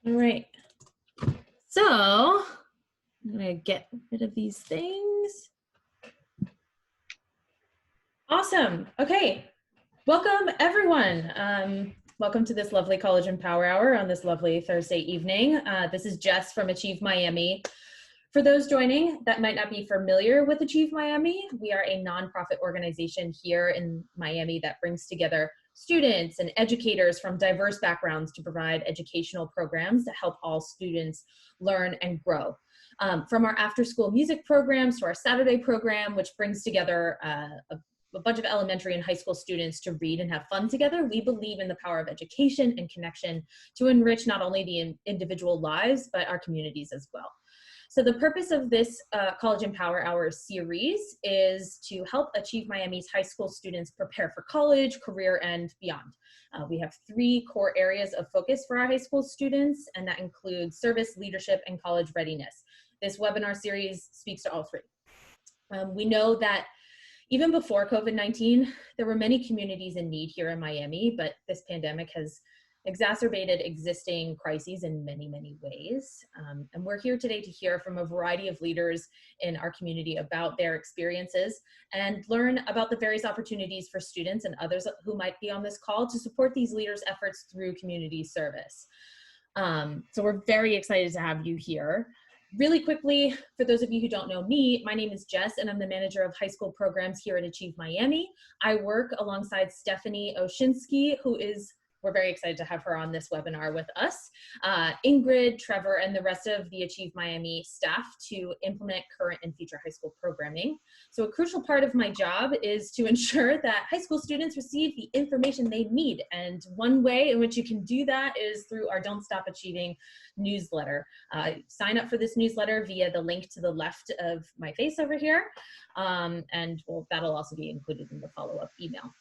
All right. So I'm gonna get rid of these things. Awesome. Okay. Welcome, everyone. Welcome to this lovely College and Power Hour on this lovely Thursday evening. This is Jess from Achieve Miami. For those joining that might not be familiar with Achieve Miami, we are a nonprofit organization here in Miami that brings together students and educators from diverse backgrounds to provide educational programs that help all students learn and grow. From our after-school music programs to our Saturday program, which brings together a bunch of elementary and high school students to read and have fun together, we believe in the power of education and connection to enrich not only the individual lives, but our communities as well. So the purpose of this College and Power Hour series is to help Achieve Miami's high school students prepare for college, career, and beyond. We have 3 core areas of focus for our high school students, and that includes service, leadership, and college readiness. This webinar series speaks to all 3. We know that even before COVID-19, there were many communities in need here in Miami, but this pandemic has exacerbated existing crises in many, many ways. And we're here today to hear from a variety of leaders in our community about their experiences and learn about the various opportunities for students and others who might be on this call to support these leaders' efforts through community service. So we're very excited to have you here. Really quickly, for those of you who don't know me, my name is Jess and I'm the manager of high school programs here at Achieve Miami. I work alongside Stephanie Oshinsky, we're very excited to have her on this webinar with us, Ingrid, Trevor, and the rest of the Achieve Miami staff to implement current and future high school programming. So a crucial part of my job is to ensure that high school students receive the information they need. And one way in which you can do that is through our Don't Stop Achieving newsletter. Sign up for this newsletter via the link to the left of my face over here. That'll also be included in the follow-up email.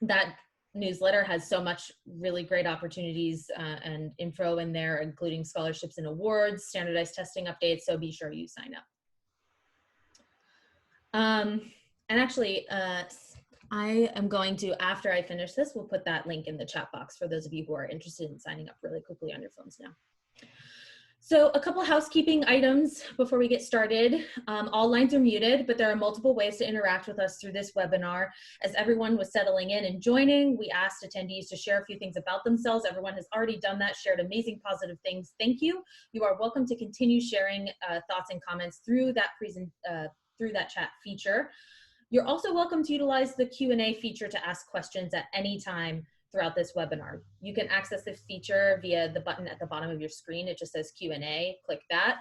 That newsletter has so much really great opportunities and info in there, including scholarships and awards, standardized testing updates, so be sure you sign up. And actually, I am going to, after I finish this, we'll put that link in the chat box for those of you who are interested in signing up really quickly on your phones now. So a couple housekeeping items before we get started. All lines are muted, but there are multiple ways to interact with us through this webinar. As everyone was settling in and joining, we asked attendees to share a few things about themselves. Everyone has already done that, shared amazing positive things. Thank you. You are welcome to continue sharing thoughts and comments through that chat feature. You're also welcome to utilize the Q&A feature to ask questions at any time throughout this webinar. You can access this feature via the button at the bottom of your screen. It just says Q&A, click that.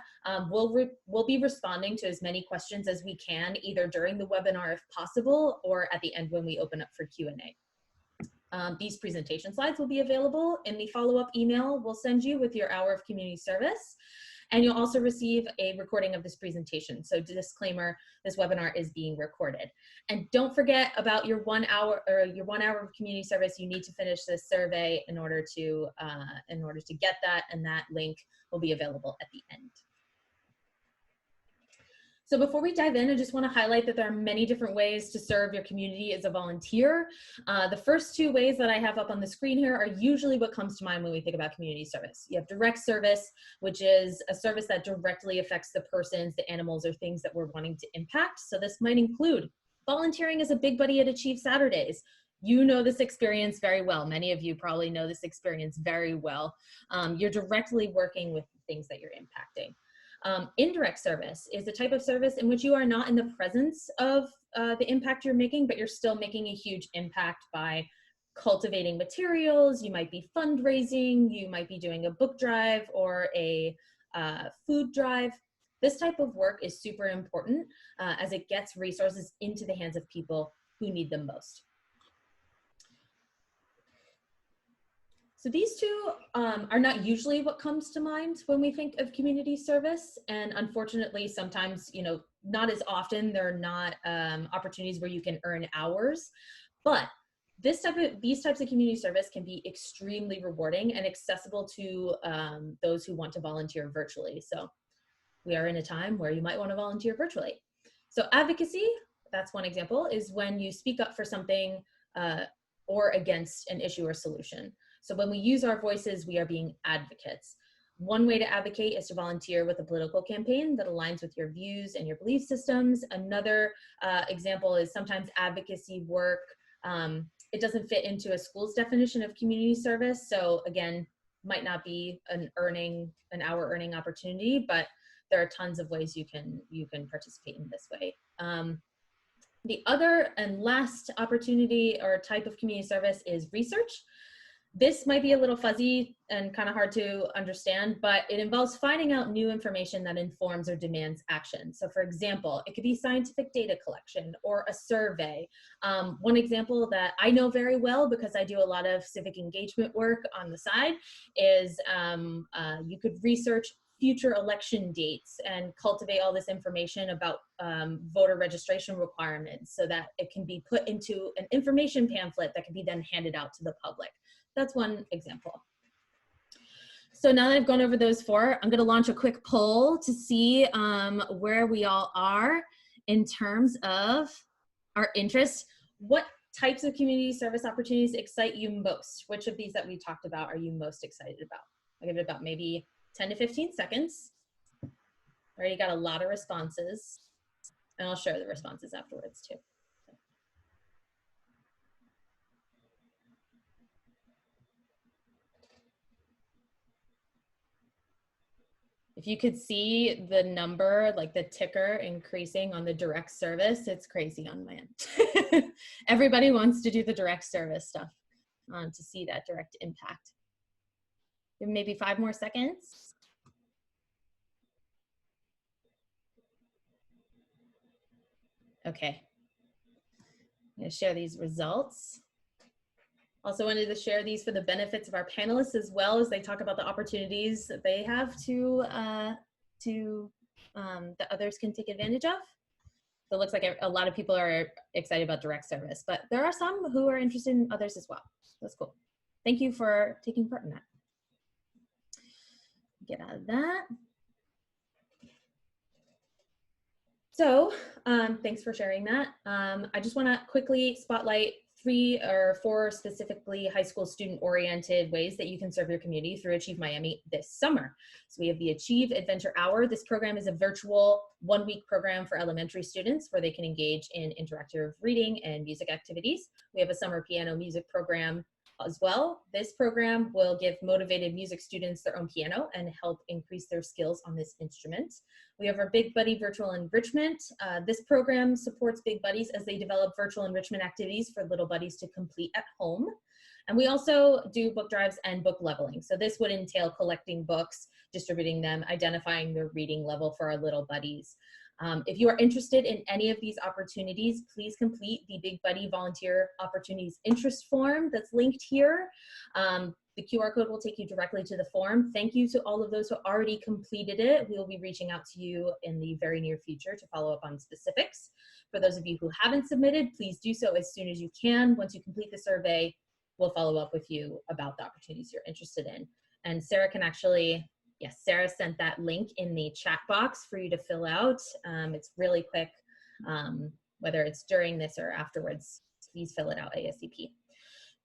We'll be responding to as many questions as we can, either during the webinar if possible, or at the end when we open up for Q&A. These presentation slides will be available in the follow-up email we'll send you with your hour of community service. And you'll also receive a recording of this presentation. So disclaimer, this webinar is being recorded. And don't forget about your 1 hour of community service. You need to finish this survey in order to get that, and that link will be available at the end. So before we dive in, I just want to highlight that there are many different ways to serve your community as a volunteer. The first 2 ways that I have up on the screen here are usually what comes to mind when we think about community service. You have direct service, which is a service that directly affects the persons, the animals, or things that we're wanting to impact. So this might include volunteering as a big buddy at Achieve Saturdays. You know this experience very well. Many of you probably know this experience very well. You're directly working with things that you're impacting. Indirect service is the type of service in which you are not in the presence of the impact you're making, but you're still making a huge impact by cultivating materials. You might be fundraising, you might be doing a book drive or a food drive. This type of work is super important as it gets resources into the hands of people who need them most. So these 2 are not usually what comes to mind when we think of community service. And unfortunately, sometimes, not as often, there are not opportunities where you can earn hours. But these types of community service can be extremely rewarding and accessible to those who want to volunteer virtually. So we are in a time where you might want to volunteer virtually. So advocacy, that's one example, is when you speak up for something or against an issue or solution. So when we use our voices, we are being advocates. One way to advocate is to volunteer with a political campaign that aligns with your views and your belief systems. Another example is sometimes advocacy work, it doesn't fit into a school's definition of community service. So again, might not be an hour earning opportunity, but there are tons of ways you can participate in this way. The other and last opportunity or type of community service is research. This might be a little fuzzy and kind of hard to understand, but it involves finding out new information that informs or demands action. So for example, it could be scientific data collection or a survey. One example that I know very well because I do a lot of civic engagement work on the side is you could research future election dates and cultivate all this information about voter registration requirements so that it can be put into an information pamphlet that can be then handed out to the public. That's one example. So now that I've gone over those four, I'm going to launch a quick poll to see where we all are in terms of our interests. What types of community service opportunities excite you most? Which of these that we talked about are you most excited about? I'll give it about maybe 10 to 15 seconds. Already got a lot of responses, and I'll share the responses afterwards too. If you could see the number, like the ticker increasing on the direct service, it's crazy on my end. Everybody wants to do the direct service stuff to see that direct impact. Maybe 5 more seconds. Okay, I'm gonna share these results. Also wanted to share these for the benefits of our panelists as well as they talk about the opportunities that they have that others can take advantage of. So it looks like a lot of people are excited about direct service, but there are some who are interested in others as well. That's cool. Thank you for taking part in that. Get out of that. So thanks for sharing that. I just want to quickly spotlight 3 or 4 specifically high school student-oriented ways that you can serve your community through Achieve Miami this summer. So we have the Achieve Adventure Hour. This program is a virtual 1-week program for elementary students where they can engage in interactive reading and music activities. We have a summer piano music program as well. This program will give motivated music students their own piano and help increase their skills on this instrument. We have our Big Buddy Virtual Enrichment. This program supports Big Buddies as they develop virtual enrichment activities for little buddies to complete at home. And we also do book drives and book leveling. So this would entail collecting books, distributing them, identifying their reading level for our little buddies. If you are interested in any of these opportunities, please complete the Big Buddy Volunteer Opportunities Interest Form that's linked here. The QR code will take you directly to the form. Thank you to all of those who already completed it. We will be reaching out to you in the very near future to follow up on specifics. For those of you who haven't submitted, please do so as soon as you can. Once you complete the survey, we'll follow up with you about the opportunities you're interested in. And Sarah can actually, yes, Sarah sent that link in the chat box for you to fill out. It's really quick, whether it's during this or afterwards, please fill it out ASAP.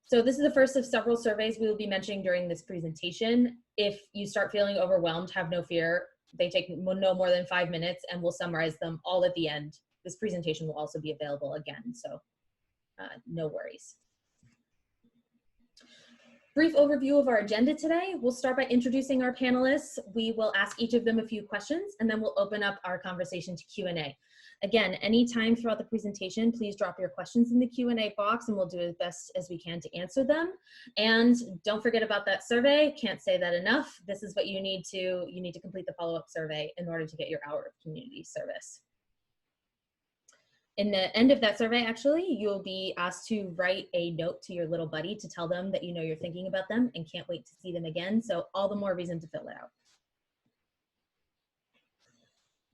So this is the first of several surveys we will be mentioning during this presentation. If you start feeling overwhelmed, have no fear. They take no more than 5 minutes and we'll summarize them all at the end. This presentation will also be available again, so no worries. Brief overview of our agenda today. We'll start by introducing our panelists. We will ask each of them a few questions and then we'll open up our conversation to Q&A. Again, anytime throughout the presentation, please drop your questions in the Q&A box and we'll do as best as we can to answer them. And don't forget about that survey. Can't say that enough. This is what you need to complete the follow-up survey in order to get your hour of community service. In the end of that survey, actually, you'll be asked to write a note to your little buddy to tell them that you know you're thinking about them and can't wait to see them again. So all the more reason to fill it out.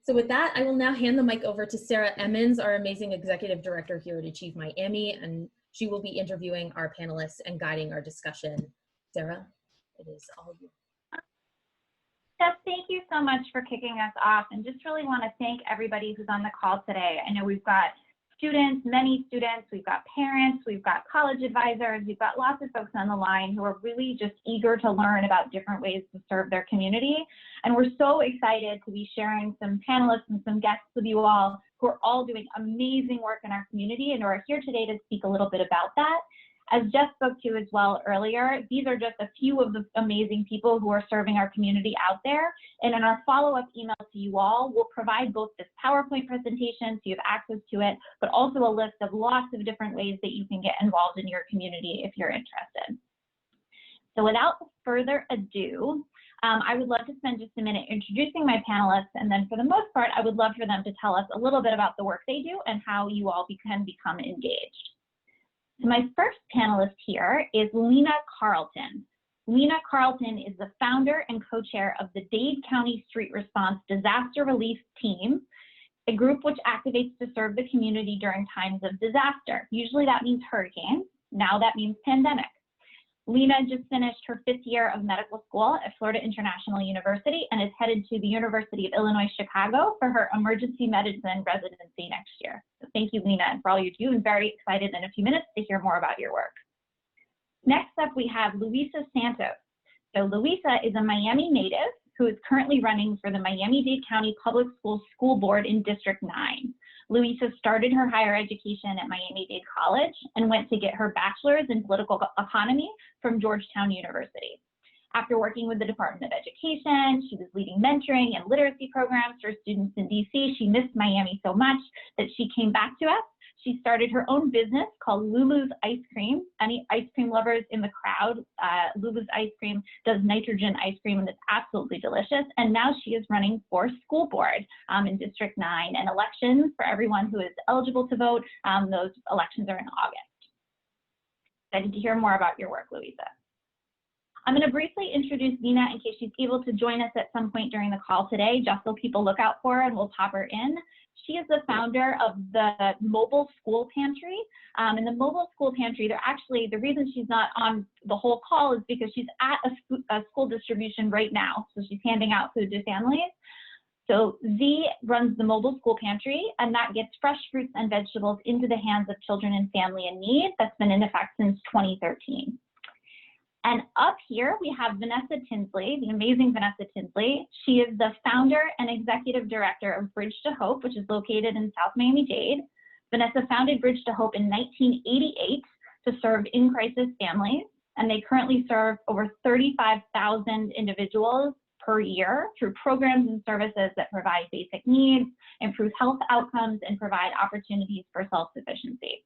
So with that, I will now hand the mic over to Sarah Emmons, our amazing executive director here at Achieve Miami, and she will be interviewing our panelists and guiding our discussion. Sarah, it is all you. Jess, thank you so much for kicking us off, and just really want to thank everybody who's on the call today. I know we've got students, many students, we've got parents, we've got college advisors, we've got lots of folks on the line who are really just eager to learn about different ways to serve their community. And we're so excited to be sharing some panelists and some guests with you all who are all doing amazing work in our community and who are here today to speak a little bit about that. As Jeff spoke to as well earlier, these are just a few of the amazing people who are serving our community out there. And in our follow-up email to you all, we'll provide both this PowerPoint presentation so you have access to it, but also a list of lots of different ways that you can get involved in your community if you're interested. So without further ado, I would love to spend just a minute introducing my panelists, and then for the most part, I would love for them to tell us a little bit about the work they do and how you all can become engaged. So my first panelist here is Lena Carlton. Lena Carlton is the founder and co-chair of the Dade County Street Response Disaster Relief Team, a group which activates to serve the community during times of disaster. Usually that means hurricanes. Now that means pandemic. Lena just finished her 5th year of medical school at Florida International University and is headed to the University of Illinois, Chicago for her emergency medicine residency next year. So thank you, Lena, and for all you do, and very excited in a few minutes to hear more about your work. Next up, we have Luisa Santos. So Louisa is a Miami native who is currently running for the Miami-Dade County Public Schools School Board in District 9. Louisa started her higher education at Miami-Dade College and went to get her bachelor's in political economy from Georgetown University. After working with the Department of Education, she was leading mentoring and literacy programs for students in DC. She missed Miami so much that she came back to us. She started her own business called Lulu's Ice Cream. Any ice cream lovers in the crowd, Lulu's Ice Cream does nitrogen ice cream and it's absolutely delicious. And now she is running for school board in District 9, and elections for everyone who is eligible to vote. Those elections are in August. Excited to hear more about your work, Louisa. I'm going to briefly introduce Nina in case she's able to join us at some point during the call today, just so people look out for her and we'll pop her in. She is the founder of the Mobile School Pantry. And the Mobile School Pantry, the reason she's not on the whole call is because she's at a school distribution right now. So she's handing out food to families. So Z runs the Mobile School Pantry, and that gets fresh fruits and vegetables into the hands of children and family in need. That's been in effect since 2013. And up here, we have Vanessa Tinsley, the amazing Vanessa Tinsley. She is the founder and executive director of Bridge to Hope, which is located in South Miami-Dade. Vanessa founded Bridge to Hope in 1988 to serve in-crisis families, and they currently serve over 35,000 individuals per year through programs and services that provide basic needs, improve health outcomes, and provide opportunities for self-sufficiency.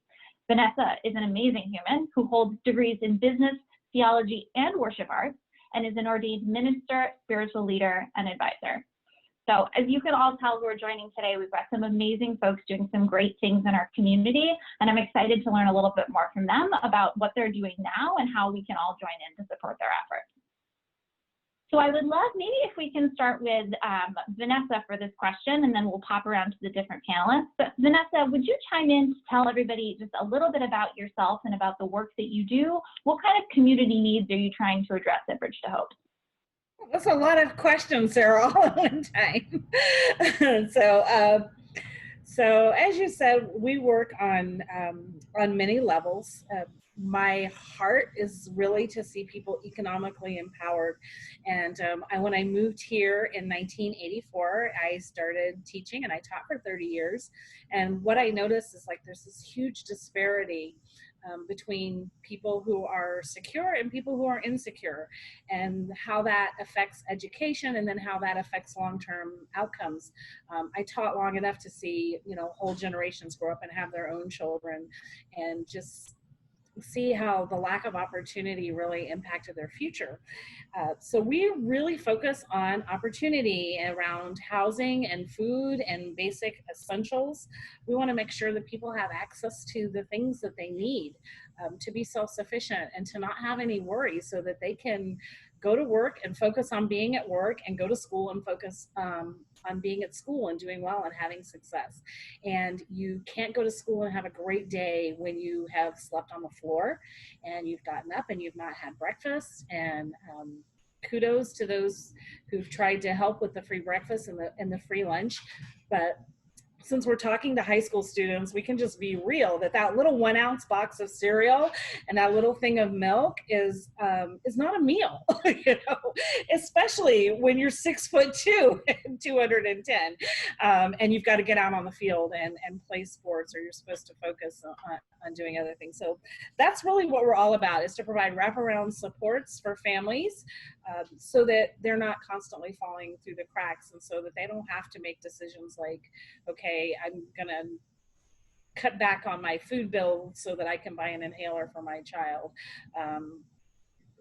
Vanessa is an amazing human who holds degrees in business, theology, and worship arts, and is an ordained minister, spiritual leader, and advisor. So as you can all tell who are joining today, we've got some amazing folks doing some great things in our community, and I'm excited to learn a little bit more from them about what they're doing now and how we can all join in to support their efforts. So I would love, maybe if we can start with Vanessa for this question, and then we'll pop around to the different panelists. But Vanessa, would you chime in to tell everybody just a little bit about yourself and about the work that you do? What kind of community needs are you trying to address at Bridge to Hope? That's a lot of questions, Sarah, all at one time. So as you said, we work on many levels. My heart is really to see people economically empowered. And when I moved here in 1984, I started teaching, and I taught for 30 years. And what I noticed is there's this huge disparity between people who are secure and people who are insecure, and how that affects education, and then how that affects long-term outcomes. I taught long enough to see, whole generations grow up and have their own children, and just see how the lack of opportunity really impacted their future. So we really focus on opportunity around housing and food and basic essentials. We want to make sure that people have access to the things that they need to be self-sufficient and to not have any worries, so that they can go to work and focus on being at work, and go to school and focus on being at school and doing well and having success. And you can't go to school and have a great day when you have slept on the floor and you've gotten up and you've not had breakfast. And kudos to those who've tried to help with the free breakfast and the free lunch. But since we're talking to high school students, we can just be real that that little 1 ounce box of cereal and that little thing of milk is not a meal, you know, especially when you're 6'2" and 210, and you've got to get out on the field and play sports, or you're supposed to focus on doing other things. So that's really what we're all about, is to provide wraparound supports for families, so that they're not constantly falling through the cracks, and so that they don't have to make decisions like, okay, I'm gonna cut back on my food bill so that I can buy an inhaler for my child,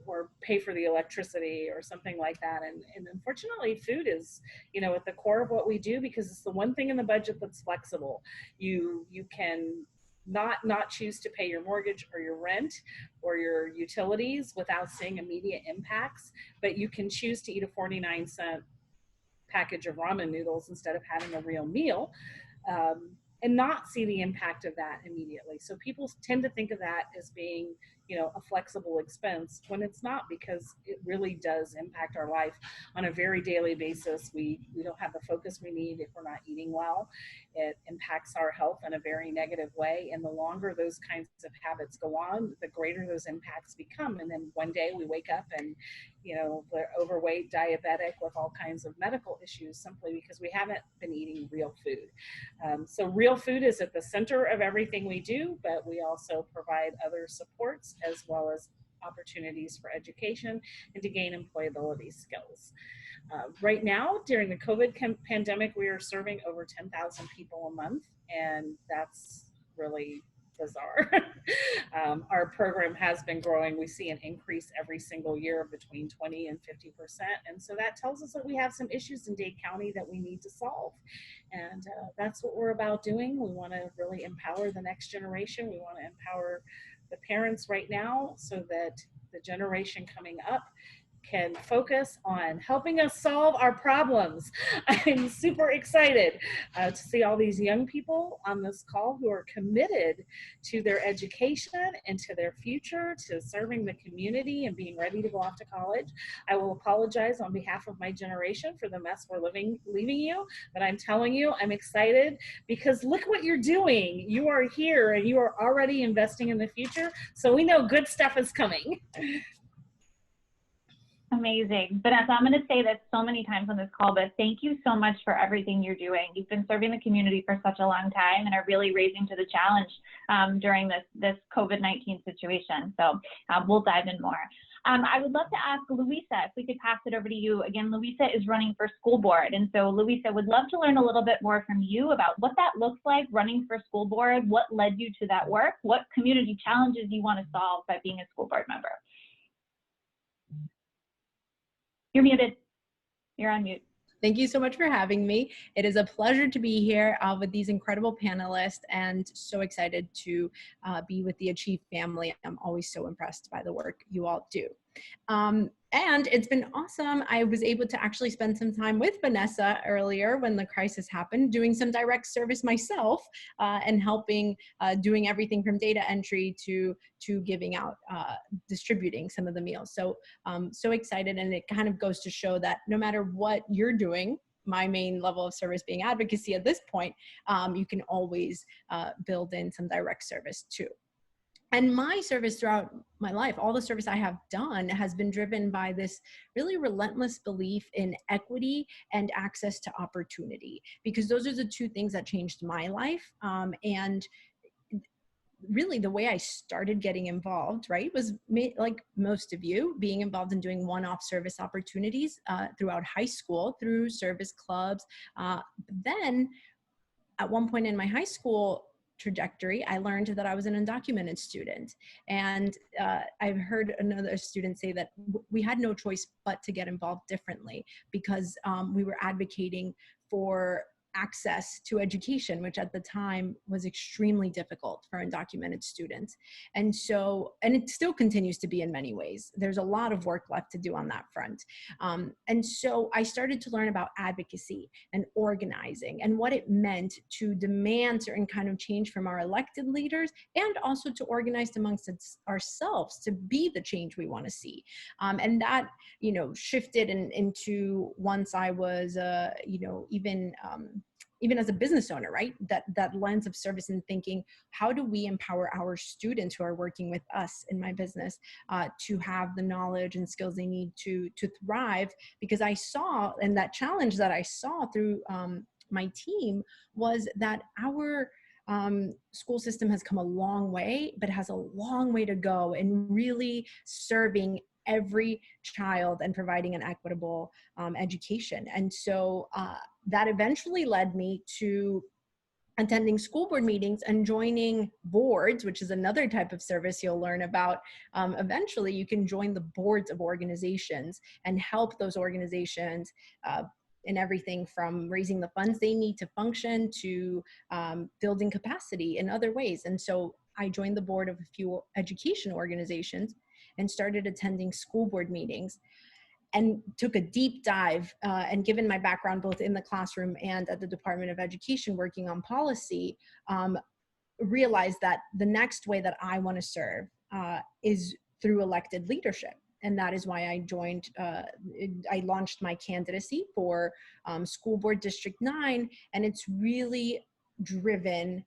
or pay for the electricity or something like that. And unfortunately, food is, you know, at the core of what we do, because it's the one thing in the budget that's flexible. You can not choose to pay your mortgage or your rent or your utilities without seeing immediate impacts, but you can choose to eat a 49-cent package of ramen noodles instead of having a real meal, and not see the impact of that immediately. So people tend to think of that as being, you know, a flexible expense, when it's not, because it really does impact our life on a very daily basis. We don't have the focus we need if we're not eating well. It impacts our health in a very negative way. And the longer those kinds of habits go on, the greater those impacts become. And then one day we wake up and, you know, we're overweight, diabetic, with all kinds of medical issues, simply because we haven't been eating real food. So real food is at the center of everything we do, but we also provide other supports as well as opportunities for education and to gain employability skills. Right now, during the COVID pandemic, we are serving over 10,000 people a month, and that's really bizarre. Our program has been growing. We see an increase every single year of between 20 and 50%. And so that tells us that we have some issues in Dade County that we need to solve. And that's what we're about doing. We want to really empower the next generation. We want to empower the parents right now so that the generation coming up can focus on helping us solve our problems. I'm super excited to see all these young people on this call who are committed to their education and to their future, to serving the community and being ready to go off to college. I will apologize on behalf of my generation for the mess we're leaving you, but I'm telling you, I'm excited, because look what you're doing. You are here and you are already investing in the future, so we know good stuff is coming. Amazing. Vanessa, I'm going to say this so many times on this call, but thank you so much for everything you're doing. You've been serving the community for such a long time and are really raising to the challenge during this COVID-19 situation. So we'll dive in more. I would love to ask Louisa, if we could pass it over to you. Again, Louisa is running for school board. And so Louisa, would love to learn a little bit more from you about what that looks like, running for school board, what led you to that work, what community challenges you want to solve by being a school board member. You're muted. You're on mute. Thank you so much for having me. It is a pleasure to be here with these incredible panelists, and so excited to be with the Achieve family. I'm always so impressed by the work you all do. And it's been awesome. I was able to actually spend some time with Vanessa earlier when the crisis happened, doing some direct service myself, and helping, doing everything from data entry to giving out, distributing some of the meals. So so excited, and it kind of goes to show that no matter what you're doing, my main level of service being advocacy at this point, you can always build in some direct service too. And my service throughout my life, all the service I have done has been driven by this really relentless belief in equity and access to opportunity, because those are the two things that changed my life. And really the way I started getting involved, right, was like most of you, being involved in doing one-off service opportunities throughout high school, through service clubs. Then at one point in my high school trajectory, I learned that I was an undocumented student. And I've heard another student say that we had no choice but to get involved differently, because we were advocating for access to education, which at the time was extremely difficult for undocumented students. And so, and it still continues to be in many ways. There's a lot of work left to do on that front. And so I started to learn about advocacy and organizing and what it meant to demand certain kind of change from our elected leaders, and also to organize amongst ourselves to be the change we want to see. And that, you know, shifted into once I was, you know, even even as a business owner, right? That lens of service and thinking, how do we empower our students who are working with us in my business to have the knowledge and skills they need to thrive? Because I saw, and that challenge that I saw through my team was that our school system has come a long way, but has a long way to go in really serving every child and providing an equitable education. And so that eventually led me to attending school board meetings and joining boards, which is another type of service you'll learn about. Eventually, you can join the boards of organizations and help those organizations in everything from raising the funds they need to function to building capacity in other ways. And so I joined the board of a few education organizations and started attending school board meetings and took a deep dive, and given my background both in the classroom and at the Department of Education working on policy, realized that the next way that I want to serve is through elected leadership. And that is why I joined, I launched my candidacy for School Board District 9, and it's really driven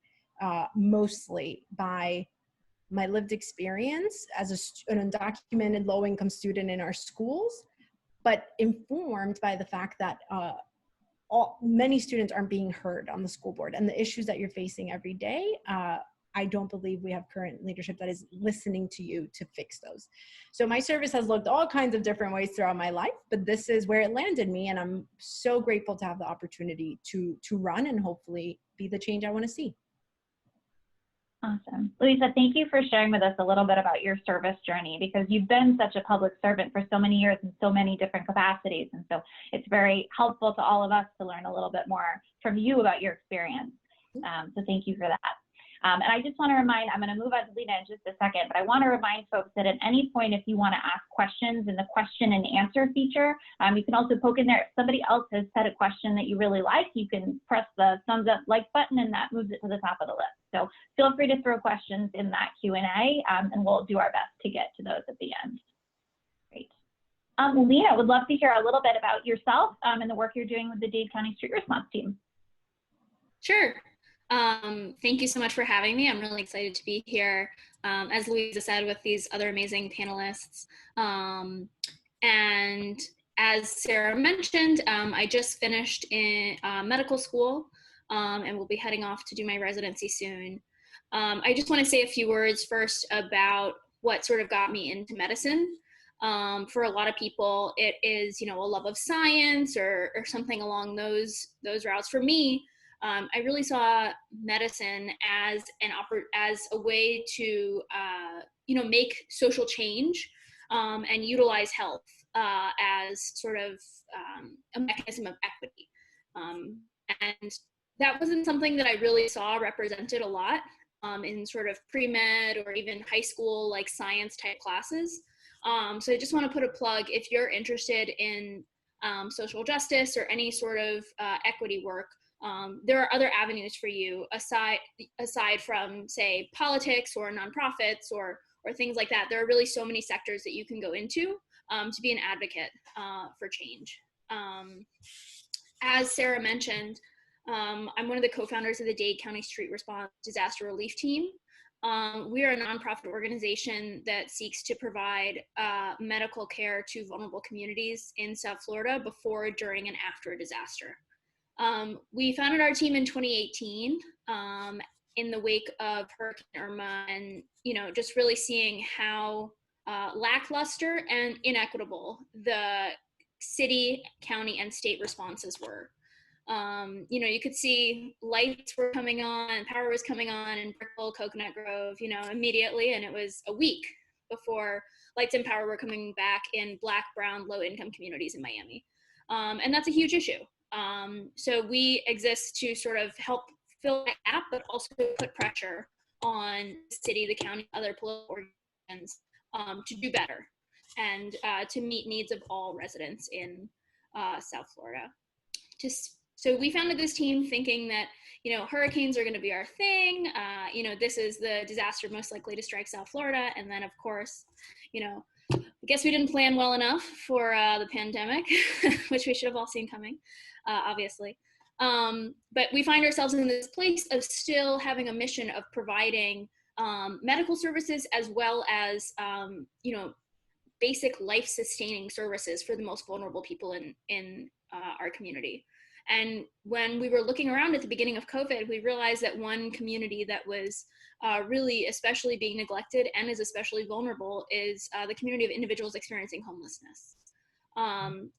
mostly by my lived experience as an undocumented low-income student in our schools, but informed by the fact that many students aren't being heard on the school board, and the issues that you're facing every day, I don't believe we have current leadership that is listening to you to fix those. So my service has looked all kinds of different ways throughout my life, but this is where it landed me, and I'm so grateful to have the opportunity to run and hopefully be the change I want to see. Awesome. Louisa, thank you for sharing with us a little bit about your service journey, because you've been such a public servant for so many years in so many different capacities. And so it's very helpful to all of us to learn a little bit more from you about your experience. So thank you for that. And I just want to remind, I'm going to move on to Lena in just a second, but I want to remind folks that at any point, if you want to ask questions in the question and answer feature, you can also poke in there. If somebody else has said a question that you really like, you can press the thumbs up like button, and that moves it to the top of the list. So feel free to throw questions in that Q&A, and we'll do our best to get to those at the end. Great. Lena, would love to hear a little bit about yourself and the work you're doing with the Dade County Street Response Team. Sure. Thank you so much for having me. I'm really excited to be here, as Louisa said, with these other amazing panelists. And as Sarah mentioned, I just finished in medical school and will be heading off to do my residency soon. I just want to say a few words first about what sort of got me into medicine. For a lot of people, it is, a love of science or something along those routes. For me, I really saw medicine as a way to, make social change and utilize health as sort of a mechanism of equity. And that wasn't something that I really saw represented a lot in sort of pre-med or even high school, like science type classes. So I just want to put a plug, if you're interested in social justice or any sort of equity work, there are other avenues for you aside from, say, politics or nonprofits or things like that. There are really so many sectors that you can go into to be an advocate for change. As Sarah mentioned, I'm one of the co-founders of the Dade County Street Response Disaster Relief Team. We are a nonprofit organization that seeks to provide medical care to vulnerable communities in South Florida before, during, and after a disaster. We founded our team in 2018 in the wake of Hurricane Irma, and just really seeing how lackluster and inequitable the city, county, and state responses were. You could see lights were coming on, power was coming on in Brickell, Coconut Grove, immediately, and it was a week before lights and power were coming back in Black, brown, low-income communities in Miami. And that's a huge issue. So we exist to sort of help fill that gap, but also put pressure on the city, the county, other political organizations to do better and to meet needs of all residents in South Florida. So we founded this team thinking that, hurricanes are going to be our thing. This is the disaster most likely to strike South Florida. And then, of course, I guess we didn't plan well enough for the pandemic, which we should have all seen coming, obviously. But we find ourselves in this place of still having a mission of providing medical services as well as, you know, basic life-sustaining services for the most vulnerable people in our community. And when we were looking around at the beginning of COVID, we realized that one community that was really especially being neglected and is especially vulnerable is the community of individuals experiencing homelessness.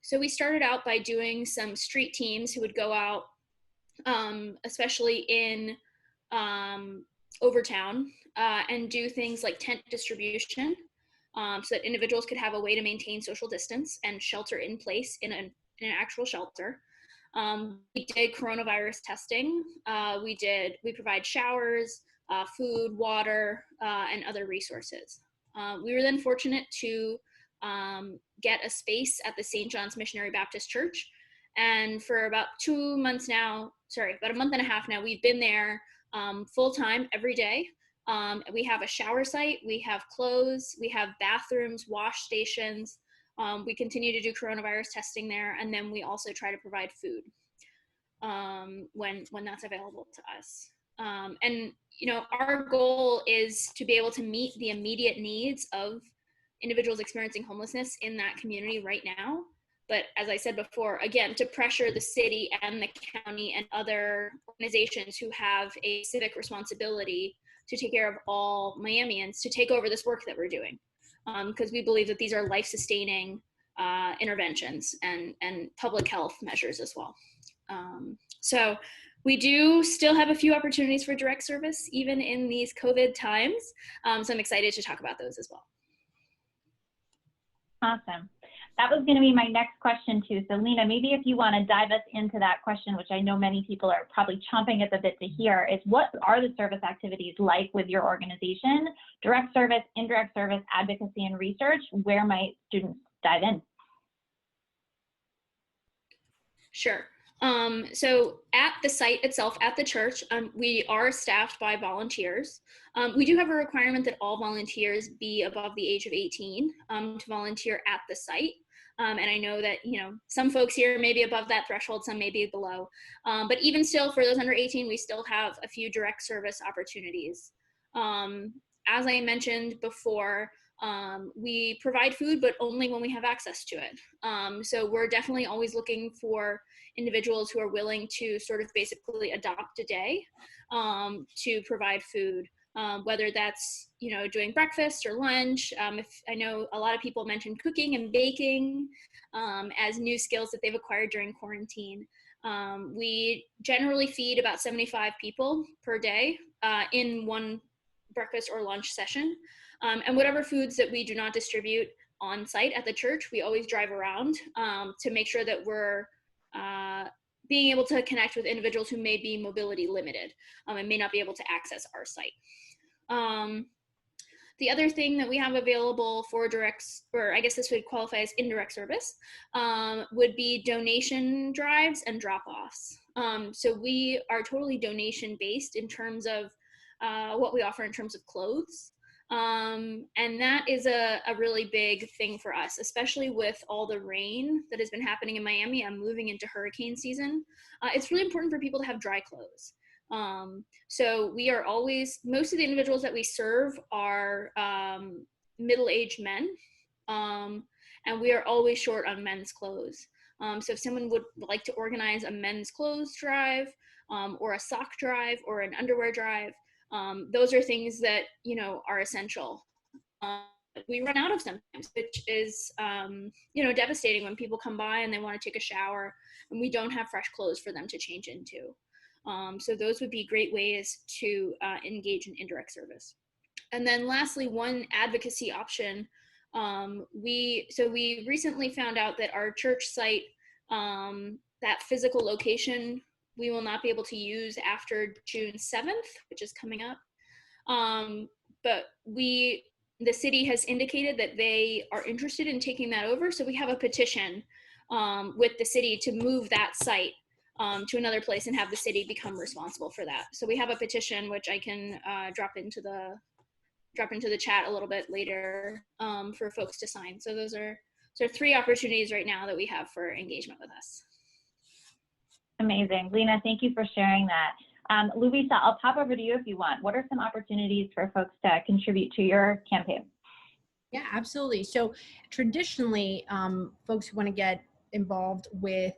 So we started out by doing some street teams who would go out, especially in Overtown, and do things like tent distribution, so that individuals could have a way to maintain social distance and shelter in place in an actual shelter. We did coronavirus testing. We provide showers, food, water, and other resources. We were then fortunate to get a space at the St. John's Missionary Baptist Church. And for about 2 months now, about a month and a half now, we've been there full time every day. We have a shower site, we have clothes, we have bathrooms, wash stations. We continue to do coronavirus testing there, and then we also try to provide food when that's available to us. And you know, our goal is to be able to meet the immediate needs of individuals experiencing homelessness in that community right now. But as I said before, again, to pressure the city and the county and other organizations who have a civic responsibility to take care of all Miamians to take over this work that we're doing. Because we believe that these are life-sustaining interventions and public health measures as well. So we do still have a few opportunities for direct service, even in these COVID times. So I'm excited to talk about those as well. Awesome. That was going to be my next question too. So Lena, maybe if you want to dive us into that question, which I know many people are probably chomping at the bit to hear, is what are the service activities like with your organization? Direct service, indirect service, advocacy, and research. Where might students dive in? Sure. So at the site itself, at the church, we are staffed by volunteers. We do have a requirement that all volunteers be above the age of 18 to volunteer at the site. And I know that, you know, some folks here may be above that threshold, some may be below. But even still, for those under 18, we still have a few direct service opportunities. As I mentioned before, we provide food, but only when we have access to it. So we're definitely always looking for individuals who are willing to sort of basically adopt a day to provide food, whether that's, you know, doing breakfast or lunch. If I know a lot of people mentioned cooking and baking as new skills that they've acquired during quarantine. We generally feed about 75 people per day in one breakfast or lunch session. And whatever foods that we do not distribute on site at the church, we always drive around to make sure that we're being able to connect with individuals who may be mobility limited and may not be able to access our site. The other thing that we have available for or I guess this would qualify as indirect service, would be donation drives and drop-offs. So we are totally donation-based in terms of what we offer in terms of clothes. And that is a really big thing for us, especially with all the rain that has been happening in Miami. I'm moving into hurricane season. It's really important for people to have dry clothes. So we are always, most of the individuals that we serve are middle-aged men, and we are always short on men's clothes. So if someone would like to organize a men's clothes drive, or a sock drive, or an underwear drive, those are things that, you know, are essential. We run out of sometimes, which is, you know, devastating when people come by and they want to take a shower and we don't have fresh clothes for them to change into. So those would be great ways to engage in indirect service. And then lastly, one advocacy option, we recently found out that our church site, that physical location, we will not be able to use after June 7th, which is coming up. But the city has indicated that they are interested in taking that over. So we have a petition with the city to move that site to another place and have the city become responsible for that. So we have a petition which I can drop into the chat a little bit later for folks to sign. So those are 3 opportunities right now that we have for engagement with us. Amazing. Lena, thank you for sharing that. Louisa, I'll pop over to you if you want. What are some opportunities for folks to contribute to your campaign? Yeah, absolutely. So traditionally, folks who want to get involved with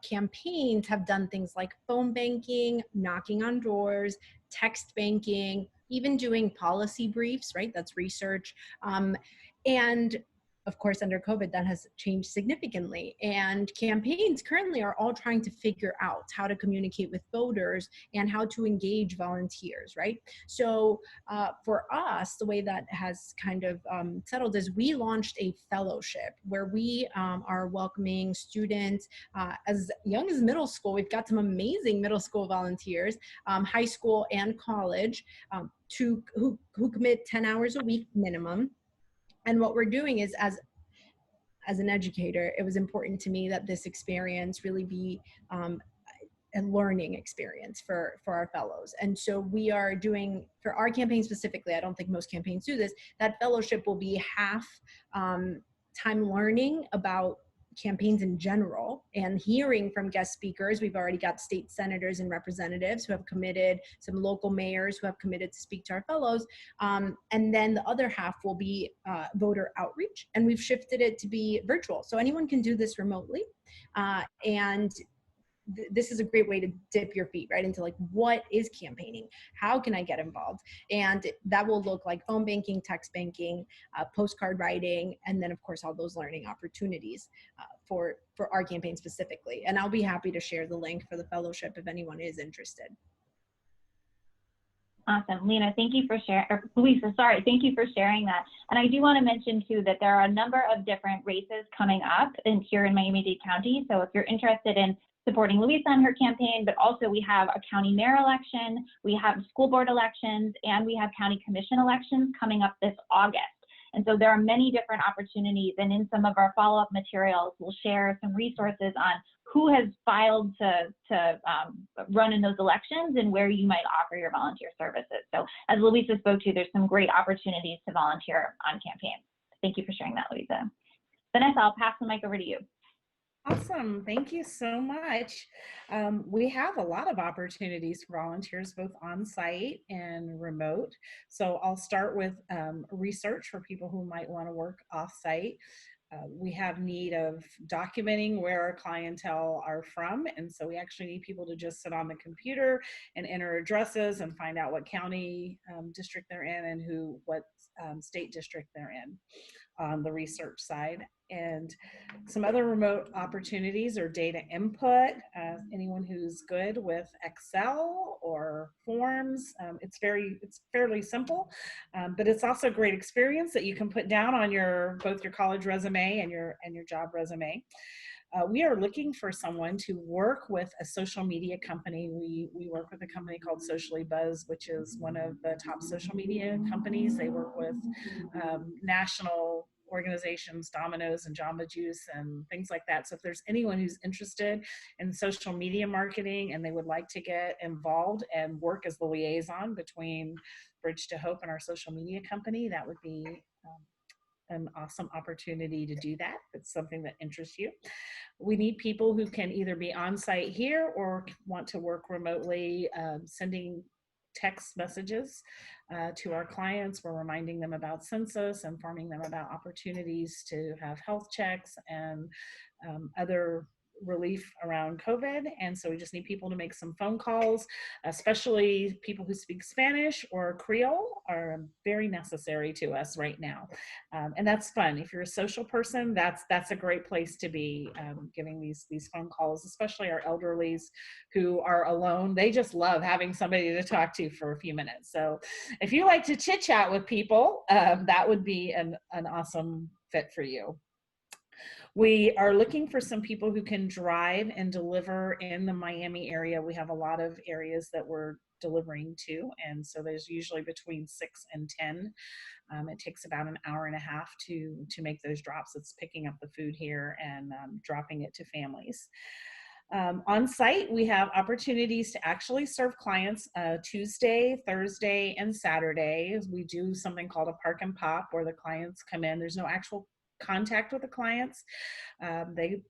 campaigns have done things like phone banking, knocking on doors, text banking, even doing policy briefs, right? That's research. And of course, under COVID, that has changed significantly. And campaigns currently are all trying to figure out how to communicate with voters and how to engage volunteers, right? So for us, the way that has kind of settled is we launched a fellowship where we are welcoming students as young as middle school. We've got some amazing middle school volunteers, high school and college, who commit 10 hours a week minimum. And what we're doing is, as an educator, it was important to me that this experience really be a learning experience for our fellows. And so we are doing, for our campaign specifically, I don't think most campaigns do this, that fellowship will be half time learning about campaigns in general and hearing from guest speakers. We've already got state senators and representatives who have committed, some local mayors who have committed to speak to our fellows. And then the other half will be voter outreach. And we've shifted it to be virtual. So anyone can do this remotely. And this is a great way to dip your feet right into like, what is campaigning? How can I get involved? And that will look like phone banking, text banking, postcard writing, and then of course all those learning opportunities for our campaign specifically. And I'll be happy to share the link for the fellowship if anyone is interested. Awesome. Lena, thank you for sharing, or Louisa, sorry, thank you for sharing that. And I do want to mention too that there are a number of different races coming up here in Miami-Dade County. So if you're interested in supporting Louisa on her campaign, but also we have a county mayor election, we have school board elections, and we have county commission elections coming up this August. And so there are many different opportunities, and in some of our follow-up materials, we'll share some resources on who has filed to run in those elections and where you might offer your volunteer services. So as Louisa spoke to, there's some great opportunities to volunteer on campaigns. Thank you for sharing that, Louisa. Vanessa, I'll pass the mic over to you. Awesome. Thank you so much. We have a lot of opportunities for volunteers, both on-site and remote. So I'll start with research for people who might want to work off-site. We have need of documenting where our clientele are from. And so we actually need people to just sit on the computer and enter addresses and find out what county district they're in and what state district they're in on the research side. And some other remote opportunities are data input. Anyone who's good with Excel or forms, it's fairly simple, but it's also a great experience that you can put down on both your college resume and your job resume. We are looking for someone to work with a social media company. We work with a company called Socially Buzz, which is one of the top social media companies. They work with national organizations, Domino's and Jamba Juice and things like that. So if there's anyone who's interested in social media marketing and they would like to get involved and work as the liaison between Bridge to Hope and our social media company, that would be an awesome opportunity to do that. It's something that interests you. We need people who can either be on site here or want to work remotely, sending text messages to our clients. We're reminding them about census, informing them about opportunities to have health checks and other relief around COVID. And so we just need people to make some phone calls, especially people who speak Spanish or Creole are very necessary to us right now. And that's fun. If you're a social person, that's a great place to be, giving these phone calls, especially our elderlies who are alone. They just love having somebody to talk to for a few minutes. So if you like to chit chat with people, that would be an awesome fit for you. We are looking for some people who can drive and deliver in the Miami area. We have a lot of areas that we're delivering to, and so there's usually between 6 and 10. It takes about an hour and a half to make those drops. It's picking up the food here and dropping it to families. On site, we have opportunities to actually serve clients Tuesday, Thursday, and Saturday. We do something called a park and pop where the clients come in. There's no actual contact with the clients. They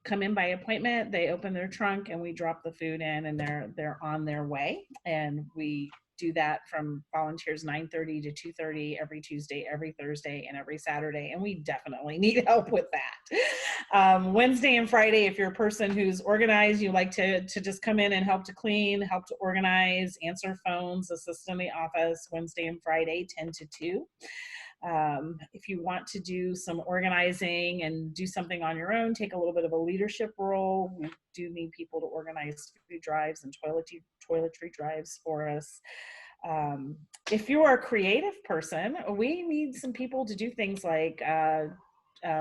come in by appointment, they open their trunk and we drop the food in, and they're on their way. And we do that from volunteers 9:30 to 2:30 every Tuesday, every Thursday, and every Saturday. And we definitely need help with that. Wednesday and Friday, if you're a person who's organized, you like to just come in and help to clean, help to organize, answer phones, assist in the office, Wednesday and Friday, 10 to 2. If you want to do some organizing and do something on your own, take a little bit of a leadership role. We do need people to organize food drives and toiletry drives for us. If you are a creative person, we need some people to do things like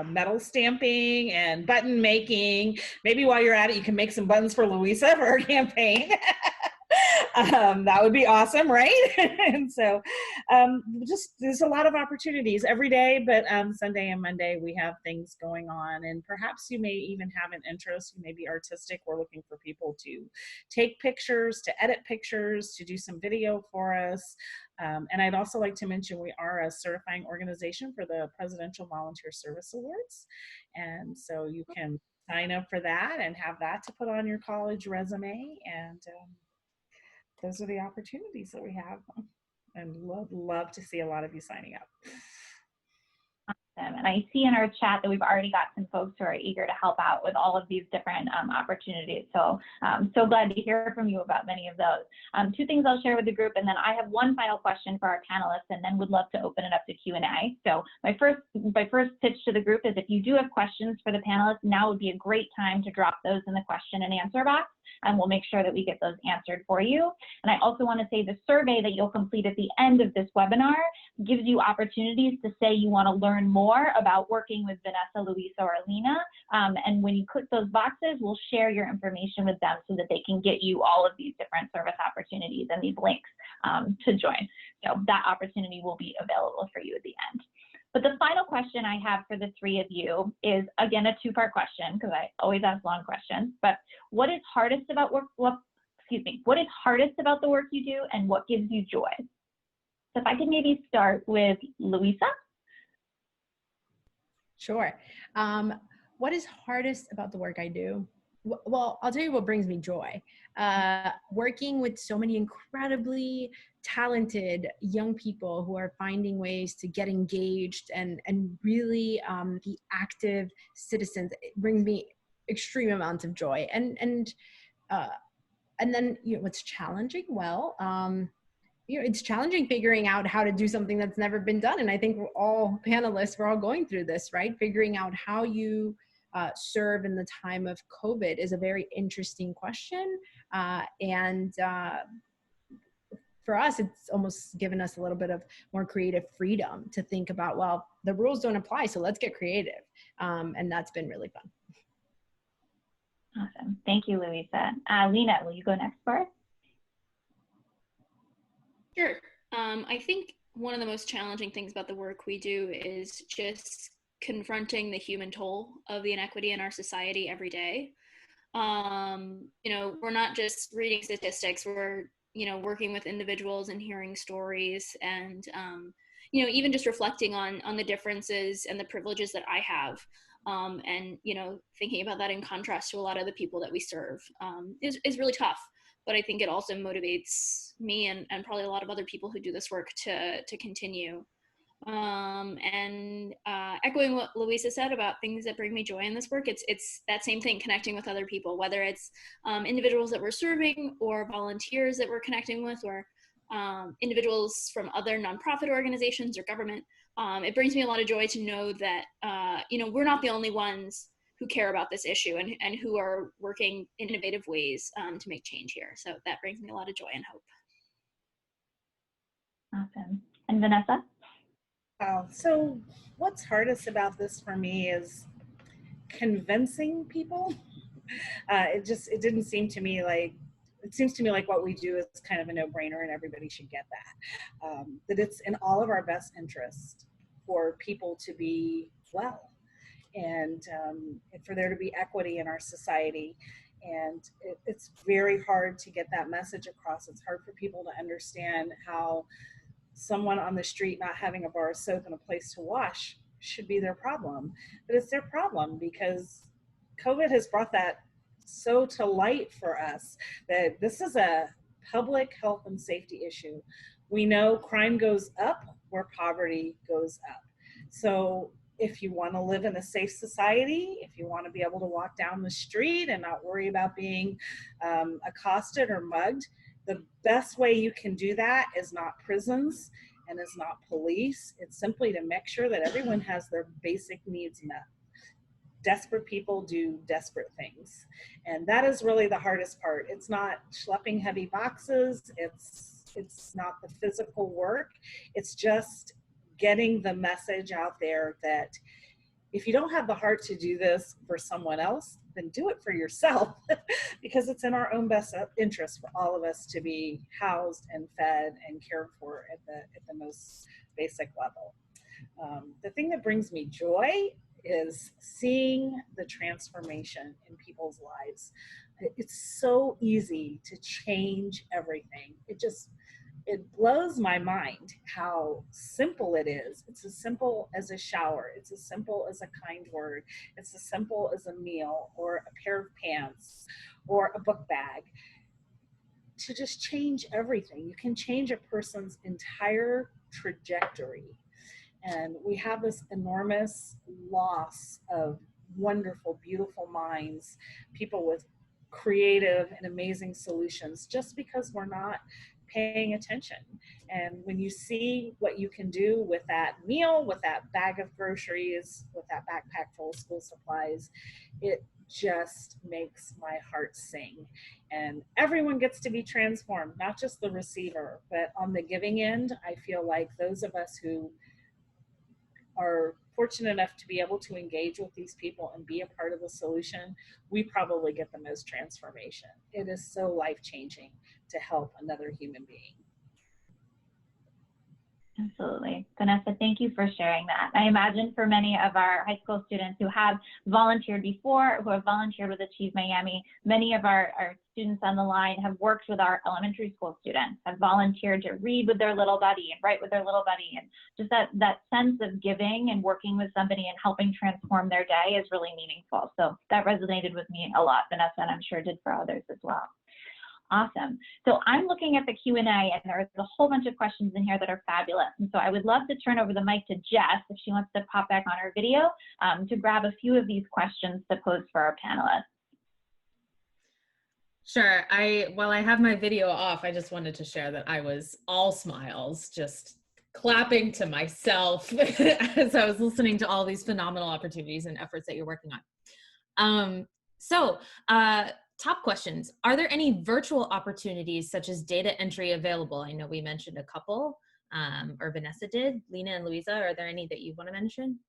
metal stamping and button making. Maybe while you're at it, you can make some buttons for Louisa for her campaign. That would be awesome, right? And so just there's a lot of opportunities every day, but Sunday and Monday we have things going on, and perhaps you may even have an interest. You may be artistic. We're looking for people to take pictures, to edit pictures, to do some video for us. And I'd also like to mention we are a certifying organization for the Presidential Volunteer Service Awards, and so you can sign up for that and have that to put on your college resume. And those are the opportunities that we have, and love to see a lot of you signing up. Awesome. And I see in our chat that we've already got some folks who are eager to help out with all of these different opportunities. So so glad to hear from you about many of those. Two things I'll share with the group, and then I have one final question for our panelists, and then would love to open it up to Q&A. So my first pitch to the group is, if you do have questions for the panelists, now would be a great time to drop those in the question and answer box, and we'll make sure that we get those answered for you. And I also want to say the survey that you'll complete at the end of this webinar gives you opportunities to say you want to learn more about working with Vanessa, Louisa, or Lena. And when you click those boxes, we'll share your information with them so that they can get you all of these different service opportunities and these links to join. So that opportunity will be available for you at the end. But the final question I have for the three of you is, again, a two-part question, because I always ask long questions. But what is hardest about what is hardest about the work you do, and what gives you joy? So if I could maybe start with Louisa. Sure. What is hardest about the work I do? Well, I'll tell you what brings me joy. Working with so many incredibly talented young people who are finding ways to get engaged and really be active citizens, it brings me extreme amounts of joy. And then, you know, what's challenging? Well, you know, it's challenging figuring out how to do something that's never been done. And I think we're all panelists, we're all going through this, right? Figuring out how you serve in the time of COVID is a very interesting question. For us, it's almost given us a little bit of more creative freedom to think about, well, the rules don't apply, so let's get creative. And that's been really fun. Awesome. Thank you, Louisa. Lena, will you go next for us? Sure. I think one of the most challenging things about the work we do is just confronting the human toll of the inequity in our society every day. You know, we're not just reading statistics, we're, you know, working with individuals and hearing stories, and, you know, even just reflecting on the differences and the privileges that I have. And, you know, thinking about that in contrast to a lot of the people that we serve is really tough. But I think it also motivates me and probably a lot of other people who do this work to continue. Echoing what Louisa said about things that bring me joy in this work, it's that same thing, connecting with other people, whether it's individuals that we're serving or volunteers that we're connecting with, or individuals from other nonprofit organizations or government. It brings me a lot of joy to know that, you know, we're not the only ones who care about this issue and who are working in innovative ways to make change here. So that brings me a lot of joy and hope. Awesome. And Vanessa? So what's hardest about this for me is convincing people. It didn't seem to me like, it seems to me like what we do is kind of a no-brainer and everybody should get that. That it's in all of our best interest for people to be well, and for there to be equity in our society. And it's very hard to get that message across. It's hard for people to understand how someone on the street not having a bar of soap and a place to wash should be their problem. But it's their problem because COVID has brought that so to light for us, that this is a public health and safety issue. We know crime goes up where poverty goes up. So if you want to live in a safe society, if you want to be able to walk down the street and not worry about being accosted or mugged, the best way you can do that is not prisons and is not police. It's simply to make sure that everyone has their basic needs met. Desperate people do desperate things. And that is really the hardest part. It's not schlepping heavy boxes. It's not the physical work. It's just getting the message out there that if you don't have the heart to do this for someone else, then do it for yourself, because it's in our own best interest for all of us to be housed and fed and cared for at the most basic level. The thing that brings me joy is seeing the transformation in people's lives. It's so easy to change everything. It blows my mind how simple it is. It's as simple as a shower. It's as simple as a kind word. It's as simple as a meal or a pair of pants or a book bag. To just change everything. You can change a person's entire trajectory. And we have this enormous loss of wonderful, beautiful minds, people with creative and amazing solutions, just because we're not paying attention. And when you see what you can do with that meal, with that bag of groceries, with that backpack full of school supplies, it just makes my heart sing. And everyone gets to be transformed, not just the receiver, but on the giving end, I feel like those of us who are fortunate enough to be able to engage with these people and be a part of the solution, we probably get the most transformation. It is so life-changing to help another human being. Absolutely. Vanessa, thank you for sharing that. I imagine for many of our high school students who have volunteered before, who have volunteered with Achieve Miami, many of our students on the line have worked with our elementary school students, have volunteered to read with their little buddy and write with their little buddy. And just that sense of giving and working with somebody and helping transform their day is really meaningful. So that resonated with me a lot, Vanessa, and I'm sure it did for others as well. Awesome. So I'm looking at the Q&A, and there's a whole bunch of questions in here that are fabulous. And so I would love to turn over the mic to Jess, if she wants to pop back on her video, to grab a few of these questions to pose for our panelists. Sure. While I have my video off, I just wanted to share that I was all smiles, just clapping to myself as I was listening to all these phenomenal opportunities and efforts that you're working on. Top questions. Are there any virtual opportunities such as data entry available? I know we mentioned a couple, or Vanessa did. Lena and Louisa, are there any that you want to mention?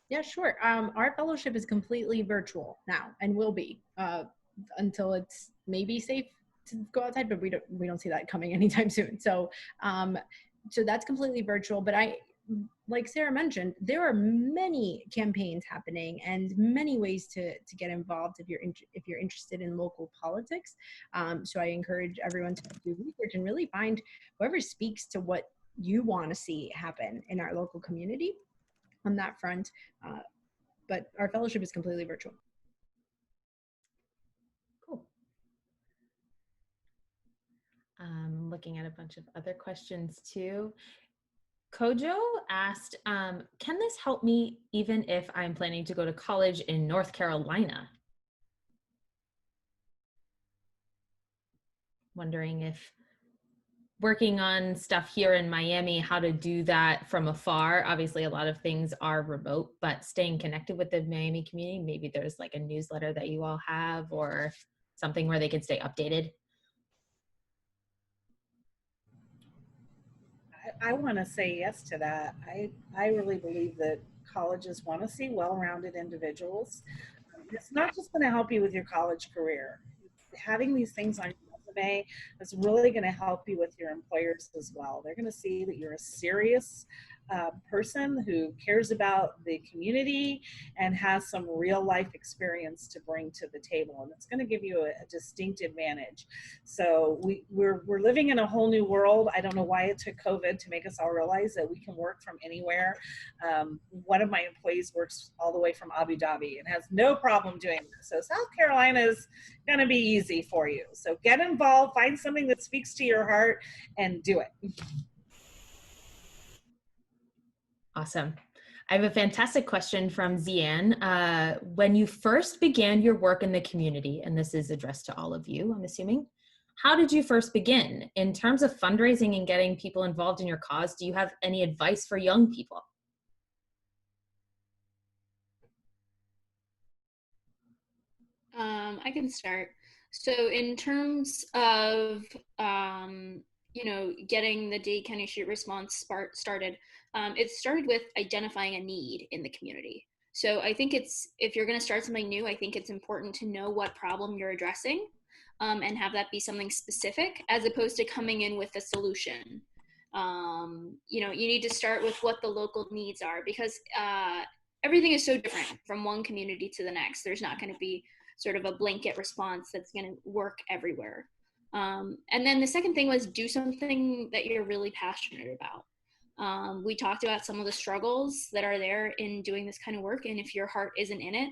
Yeah, sure. Our fellowship is completely virtual now and will be until it's maybe safe to go outside, but we don't see that coming anytime soon. So that's completely virtual, but like Sarah mentioned, there are many campaigns happening and many ways to get involved if you're interested in local politics. So I encourage everyone to do research and really find whoever speaks to what you want to see happen in our local community on that front. But our fellowship is completely virtual. Cool. Looking at a bunch of other questions too. Kojo asked, can this help me even if I'm planning to go to college in North Carolina? Wondering if working on stuff here in Miami, how to do that from afar. Obviously, a lot of things are remote, but staying connected with the Miami community, maybe there's like a newsletter that you all have or something where they can stay updated. I want to say yes to that. I really believe that colleges want to see well-rounded individuals. It's not just going to help you with your college career. Having these things on your resume is really going to help you with your employers as well. They're going to see that you're a serious person who cares about the community and has some real life experience to bring to the table, and it's going to give you a distinct advantage. So we're living in a whole new world. I don't know why it took COVID to make us all realize that we can work from anywhere. One of my employees works all the way from Abu Dhabi and has no problem doing this. So South Carolina is going to be easy for you. So get involved, find something that speaks to your heart, and do it. Awesome. I have a fantastic question from Zian. When you first began your work in the community, and this is addressed to all of you, I'm assuming, how did you first begin? In terms of fundraising and getting people involved in your cause, do you have any advice for young people? I can start. So in terms of, getting the Dade County Street Response started, it started with identifying a need in the community. So I think if you're going to start something new, I think it's important to know what problem you're addressing, and have that be something specific as opposed to coming in with a solution. You need to start with what the local needs are, because everything is so different from one community to the next. There's not going to be sort of a blanket response that's going to work everywhere. And then the second thing was do something that you're really passionate about. We talked about some of the struggles that are there in doing this kind of work. And if your heart isn't in it,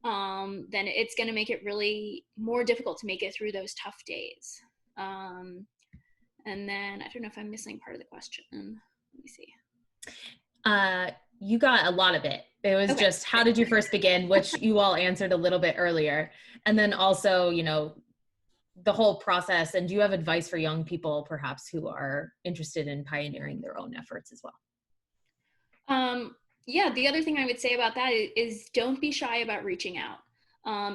then it's going to make it really more difficult to make it through those tough days. And then I don't know if I'm missing part of the question. Let me see. You got a lot of it. It was just, how did you first begin, which you all answered a little bit earlier. And then also, the whole process. And do you have advice for young people, perhaps, who are interested in pioneering their own efforts as well? Yeah, the other thing I would say about that is don't be shy about reaching out.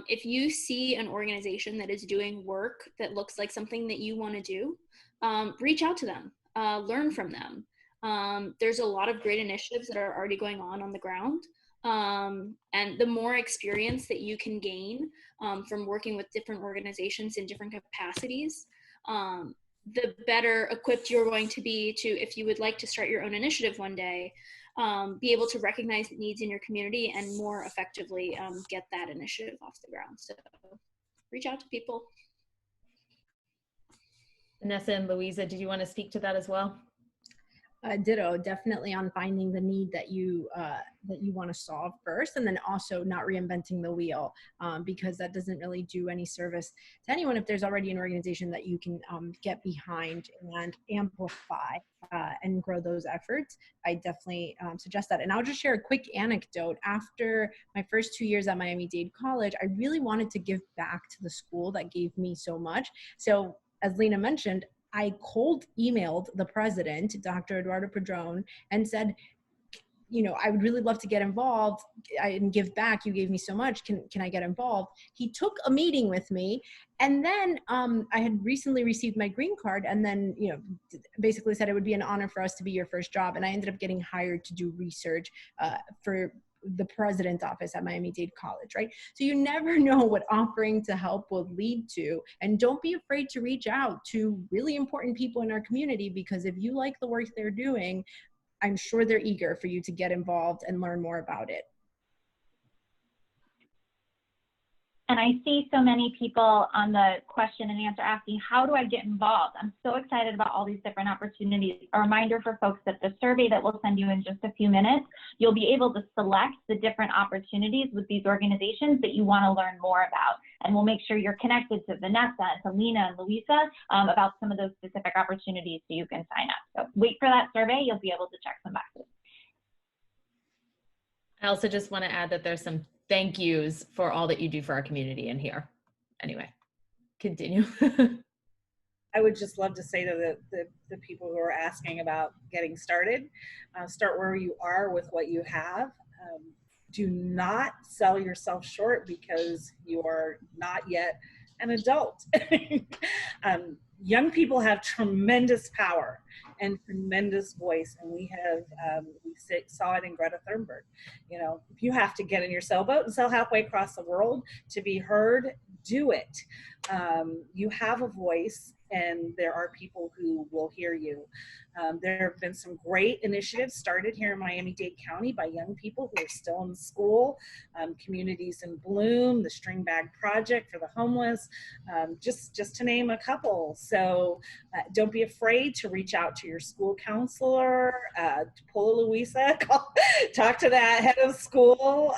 If you see an organization that is doing work that looks like something that you want to do, reach out to them, learn from them. There's a lot of great initiatives that are already going on the ground. And the more experience that you can gain from working with different organizations in different capacities, the better equipped you're going to be to, if you would like to start your own initiative one day, be able to recognize needs in your community and more effectively get that initiative off the ground. So reach out to people. Vanessa and Louisa, did you want to speak to that as well? Ditto, definitely on finding the need that you want to solve first, and then also not reinventing the wheel, because that doesn't really do any service to anyone if there's already an organization that you can get behind and amplify and grow those efforts. I definitely suggest that. And I'll just share a quick anecdote. After my first 2 years at Miami-Dade College, I really wanted to give back to the school that gave me so much. So as Lena mentioned, I cold emailed the president, Dr. Eduardo Padron, and said, I would really love to get involved and give back. You gave me so much. Can I get involved? He took a meeting with me, and then I had recently received my green card, and then basically said it would be an honor for us to be your first job. And I ended up getting hired to do research for the president's office at Miami-Dade College, right? So you never know what offering to help will lead to. And don't be afraid to reach out to really important people in our community, because if you like the work they're doing, I'm sure they're eager for you to get involved and learn more about it. And I see so many people on the question and answer asking, how do I get involved? I'm so excited about all these different opportunities. A reminder for folks that the survey that we'll send you in just a few minutes, you'll be able to select the different opportunities with these organizations that you want to learn more about. And we'll make sure you're connected to Vanessa and to Lena and Louisa about some of those specific opportunities so you can sign up. So wait for that survey, you'll be able to check some boxes. I also just want to add that there's some thank yous for all that you do for our community in here. Anyway, continue. I would just love to say to the people who are asking about getting started, start where you are with what you have. Do not sell yourself short because you are not yet an adult. Young people have tremendous power. and tremendous voice. And we have, saw it in Greta Thunberg. You know, if you have to get in your sailboat and sail halfway across the world to be heard, do it. You have a voice, and there are people who will hear you. There have been some great initiatives started here in Miami-Dade County by young people who are still in school, Communities in Bloom, the String Bag Project for the homeless, just to name a couple. So don't be afraid to reach out to your school counselor, to pull a Louisa, talk to that head of school,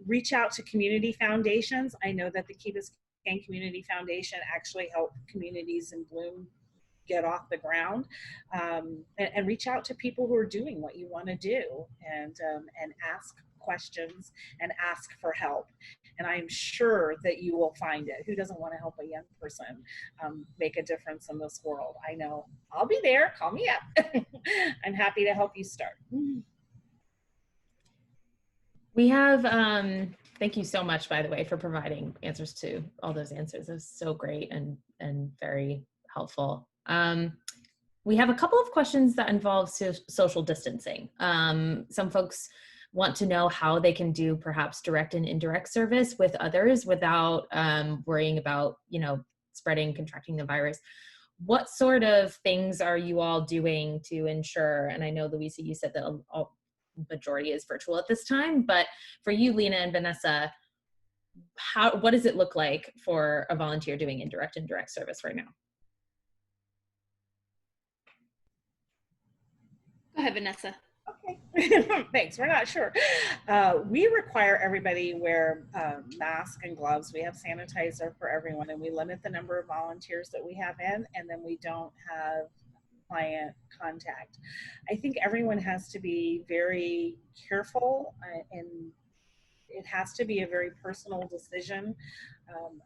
reach out to community foundations. I know that the Key Biscayne Community Foundation actually helped Communities in Bloom get off the ground, and reach out to people who are doing what you want to do, and ask questions and ask for help. And I'm sure that you will find it. Who doesn't want to help a young person make a difference in this world? I know. I'll be there. Call me up. I'm happy to help you start. We have, thank you so much, by the way, for providing answers to all those answers. It was so great and very helpful. We have a couple of questions that involve social distancing. Some folks want to know how they can do perhaps direct and indirect service with others without worrying about, you know, contracting the virus. What sort of things are you all doing to ensure, and I know, Louisa, you said that a majority is virtual at this time, but for you, Lena and Vanessa, what does it look like for a volunteer doing indirect and direct service right now? Go ahead, Vanessa. Okay, thanks. We're not sure. We require everybody wear masks and gloves. We have sanitizer for everyone, and we limit the number of volunteers that we have in, and then we don't have client contact. I think everyone has to be very careful, and it has to be a very personal decision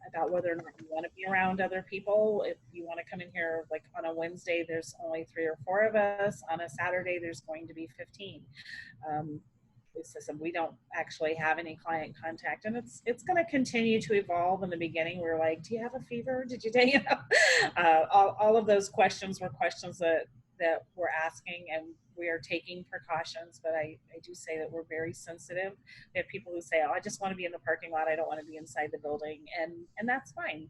about whether or not you want to be around other people. If you want to come in here, like on a Wednesday, there's only 3 or 4 of us. On a Saturday, there's going to be 15. We don't actually have any client contact, and it's going to continue to evolve. In the beginning, we were like, do you have a fever? Did you take, all of those questions were questions that we're asking, and we are taking precautions. But I do say that we're very sensitive. We have people who say, oh, I just want to be in the parking lot, I don't want to be inside the building, and that's fine.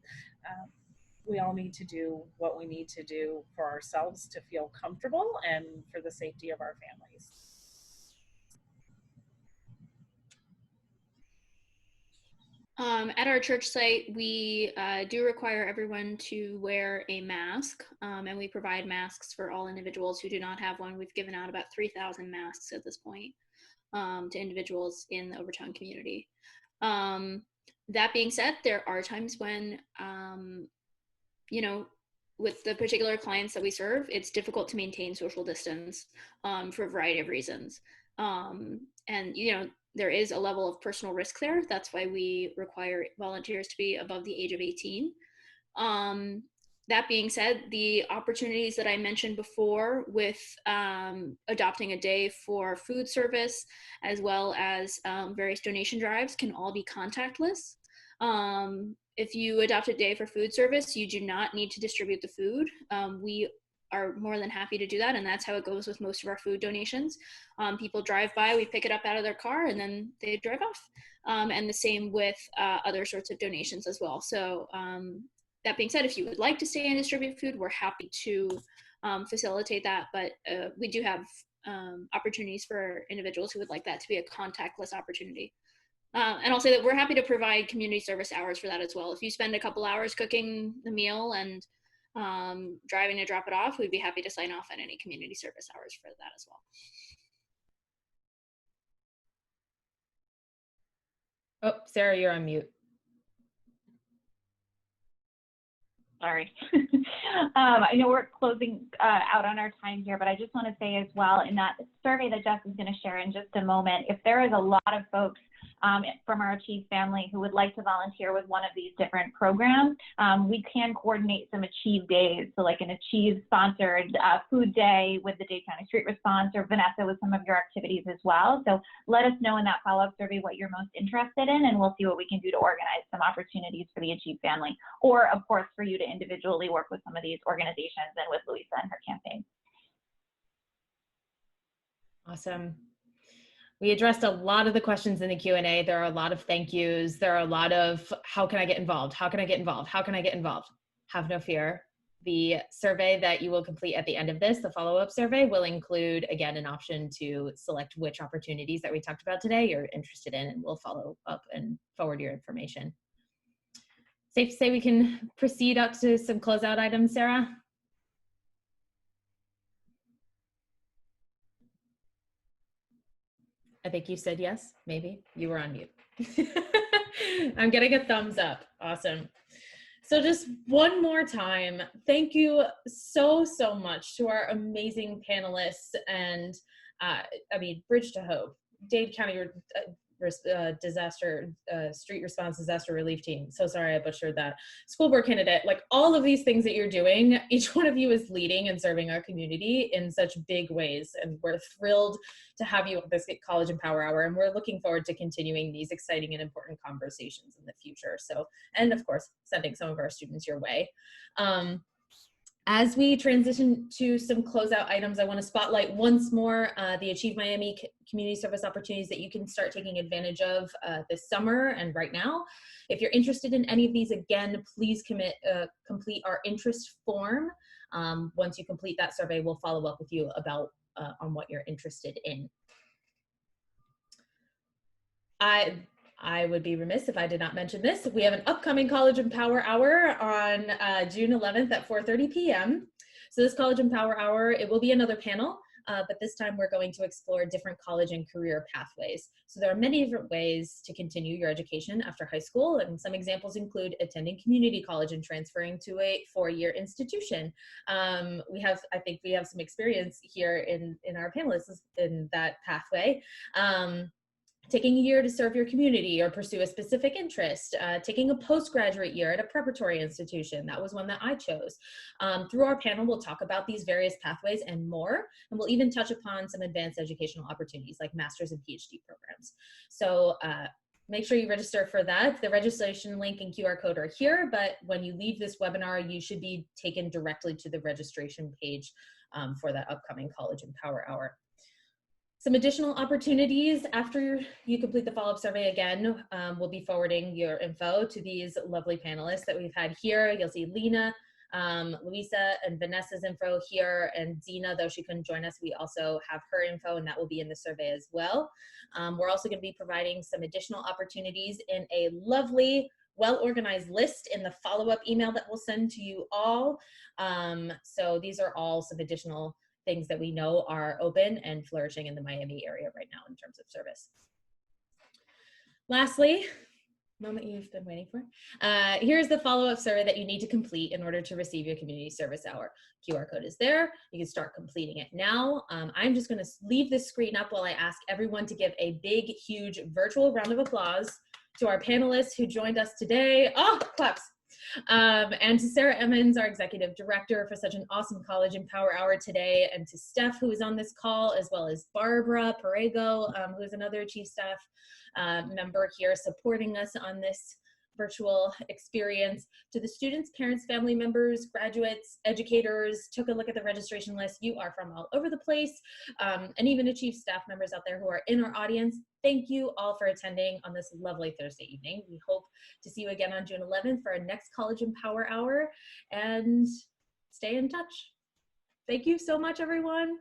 We all need to do what we need to do for ourselves to feel comfortable and for the safety of our families. At our church site, we do require everyone to wear a mask, and we provide masks for all individuals who do not have one. We've given out about 3,000 masks at this point to individuals in the Overtown community. That being said, there are times when, you know, with the particular clients that we serve, it's difficult to maintain social distance for a variety of reasons. And, you know, there is a level of personal risk there. That's why we require volunteers to be above the age of 18. That being said, the opportunities that I mentioned before with adopting a day for food service, as well as various donation drives, can all be contactless. If you adopt a day for food service, you do not need to distribute the food. We are more than happy to do that, and that's how it goes with most of our food donations. People drive by, we pick it up out of their car, and then they drive off. And the same with other sorts of donations as well. So that being said, if you would like to stay and distribute food, we're happy to facilitate that, but we do have opportunities for individuals who would like that to be a contactless opportunity. And I'll say that we're happy to provide community service hours for that as well. If you spend a couple hours cooking the meal and driving to drop it off, we'd be happy to sign off on any community service hours for that as well. Oh, Sarah, you're on mute. Sorry. I know we're closing out on our time here, but I just want to say as well, in that survey that Jess is going to share in just a moment, if there is a lot of folks from our Achieve family who would like to volunteer with one of these different programs, we can coordinate some Achieve days. So like an Achieve sponsored food day with the Dade County Street Response, or Vanessa with some of your activities as well. So let us know in that follow-up survey what you're most interested in, and we'll see what we can do to organize some opportunities for the Achieve family, or of course for you to individually work with some of these organizations and with Louisa and her campaign. Awesome. We addressed a lot of the questions in the Q&A. There are a lot of thank yous. There are a lot of, how can I get involved? How can I get involved? How can I get involved? Have no fear. The survey that you will complete at the end of this, the follow-up survey, will include, again, an option to select which opportunities that we talked about today you're interested in, and we'll follow up and forward your information. Safe to say we can proceed up to some closeout items, Sarah? I think you said yes, maybe. You were on mute. I'm getting a thumbs up. Awesome. So just one more time, thank you so, so much to our amazing panelists and, Bridge to Hope, Dade County Street Response Disaster Relief Team. So sorry I butchered that. School board candidate, like all of these things that you're doing, each one of you is leading and serving our community in such big ways. And we're thrilled to have you at this College and Power Hour. And we're looking forward to continuing these exciting and important conversations in the future. So, and of course, sending some of our students your way. As we transition to some closeout items, I want to spotlight once more the Achieve Miami community service opportunities that you can start taking advantage of this summer and right now. If you're interested in any of these, again, please complete our interest form. Once you complete that survey, we'll follow up with you about on what you're interested in. I would be remiss if I did not mention this. We have an upcoming College and Power Hour on June 11th at 4:30 p.m. So this College and Power Hour, it will be another panel, but this time we're going to explore different college and career pathways. So there are many different ways to continue your education after high school, and some examples include attending community college and transferring to a four-year institution. I think we have some experience here in our panelists in that pathway. Taking a year to serve your community or pursue a specific interest, taking a postgraduate year at a preparatory institution. That was one that I chose. Through our panel, we'll talk about these various pathways and more, and we'll even touch upon some advanced educational opportunities like master's and PhD programs. So make sure you register for that. The registration link and QR code are here, but when you leave this webinar, you should be taken directly to the registration page for that upcoming College and Power Hour. Some additional opportunities after you complete the follow-up survey. Again, we'll be forwarding your info to these lovely panelists that we've had here. You'll see Lena, Louisa, and Vanessa's info here, and Zena, though she couldn't join us, we also have her info, and that will be in the survey as well. We're also going to be providing some additional opportunities in a lovely, well-organized list in the follow-up email that we'll send to you all. So these are all some additional things that we know are open and flourishing in the Miami area right now in terms of service. Lastly, moment you've been waiting for. Here's the follow-up survey that you need to complete in order to receive your community service hour. QR code is there. You can start completing it now. I'm just going to leave this screen up while I ask everyone to give a big, huge virtual round of applause to our panelists who joined us today. Oh, claps. And to Sarah Emmons, our executive director, for such an awesome College and Power Hour today, and to Steph, who is on this call, as well as Barbara Perego, who is another Chief Staff member here supporting us on this virtual experience. To the students, parents, family members, graduates, educators, took a look at the registration list. You are from all over the place, and even to Chief Staff members out there who are in our audience. Thank you all for attending on this lovely Thursday evening. We hope to see you again on June 11th for our next College and Power Hour, and stay in touch. Thank you so much, everyone.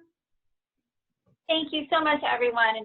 Thank you so much, everyone.